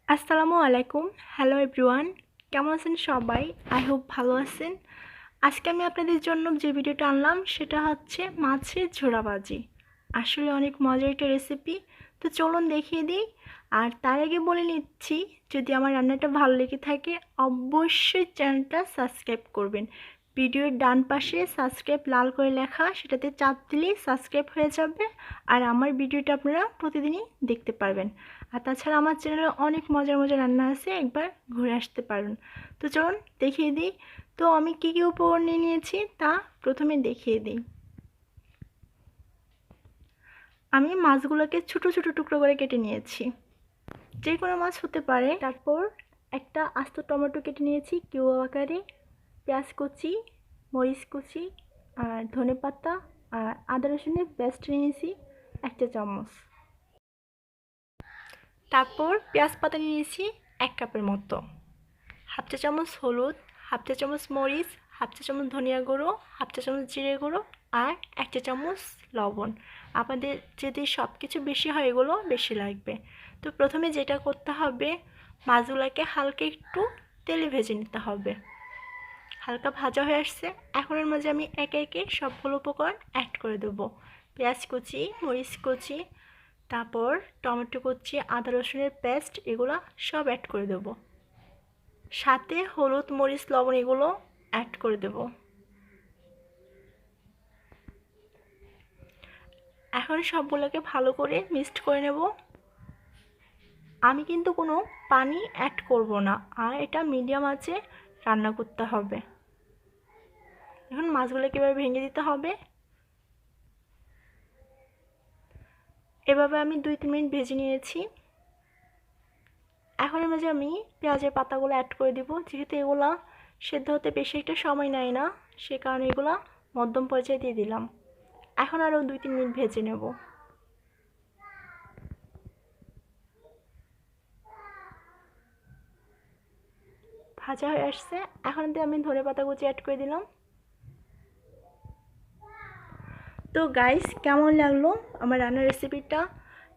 আসসালামু আলাইকুম। Hello everyone, কেমন আছেন সবাই? আই হোপ ভালো আছেন। আজকে আমি আপনাদের জন্য যে ভিডিওটা আনলাম সেটা হচ্ছে মাছের ঝোড়া ভাজি। আসলে অনেক মজার একটা রেসিপি, তো চলুন দেখিয়ে দিই। আর তার আগে বলে নিচ্ছি, যদি আমার রান্নাটা ভালো লেগে থাকে অবশ্যই চ্যানেলটা সাবস্ক্রাইব করবেন। ভিডিওর ডান পাশে সাবস্ক্রাইব লাল করে লেখা, সেটাতে চাপ দিলেই সাবস্ক্রাইব হয়ে যাবে। আর আমার ভিডিওটা আপনারা প্রতিদিনই দেখতে পারবেন। আর তাছাড়া আমার চ্যানেলে অনেক মজার মজার রান্না আছে, একবার ঘুরে আসতে পারেন। তো চলুন দেখিয়ে দিই। তো আমি কী কী উপকরণ নিয়ে নিয়েছি তা প্রথমে দেখিয়ে দিই। আমি মাছগুলোকে ছোটো ছোটো টুকরো করে কেটে নিয়েছি, যে কোনো মাছ হতে পারে। তারপর একটা আস্ত টমেটো কেটে নিয়েছি কিউব আকারে, পেঁয়াজ কুচি, মরিচ কুচি, আর ধনেপাতা আর আদা রসুনের পেস্ট নিয়েছি 1 চা চামচ। তারপর পেঁয়াজ পাতা নিয়েছি 1 কাপের মতো, 1/2 চা চামচ হলুদ, 1/2 চা চামচ মরিচ, 1/2 চা চামচ ধনিয়া গুঁড়ো, 1/2 চা চামচ জিরে গুঁড়ো আর 1 চা চামচ লবণ। আপনাদের যদি সব কিছু বেশি হয় এগুলো বেশি লাগবে। তো প্রথমে যেটা করতে হবে, মাছগুলোকে হালকা একটু তেলে ভেজে নিতে হবে। হালকা ভাজা হয়ে আসছে, এখন এর মাঝে আমি একে একে সবগুলো উপকরণ অ্যাড করে দেবো। পেঁয়াজ কুচি, মরিচ কুচি, তারপর টমেটো কুচি, আদা রসুনের পেস্ট, এগুলো সব অ্যাড করে দেবো। সাথে হলুদ, মরিচ, লবণ এগুলো অ্যাড করে দেব। এখন সবগুলোকে ভালো করে মিক্সড করে নেব। আমি কিন্তু কোনো পানি অ্যাড করব না, আর এটা মিডিয়াম আঁচে রান্না করতে হবে। এখন মাছগুলোকে এভাবে ভেঙে দিতে হবে। এভাবে আমি 2-3 মিনিট ভেজে নিয়েছি। এখন এর মাঝে আমি পেঁয়াজের পাতাগুলো অ্যাড করে দিব। যেহেতু এগুলা সেদ্ধ হতে বেশি একটা সময় নেয় না, সে কারণে এগুলা মধ্যম পর্যায়ে দিয়ে দিলাম। এখন আরও 2-3 মিনিট ভেজে নেব। ভাজা হয়ে আসছে, এখন আমি ধনেপাতা কুচি অ্যাড করে দিলাম। তো গাইস, কেমন লাগলো আমার রান্নার রেসিপিটা?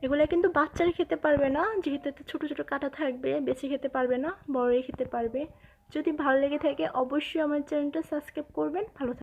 এগুলো কিন্তু বাচ্চারা খেতে পারবে না, যেহেতু এতে ছোটো ছোটো কাটা থাকবে, বেশি খেতে পারবে না, বড়ই খেতে পারবে। যদি ভালো লেগে থাকে অবশ্যই আমার চ্যানেলটা সাবস্ক্রাইব করবেন। ভালো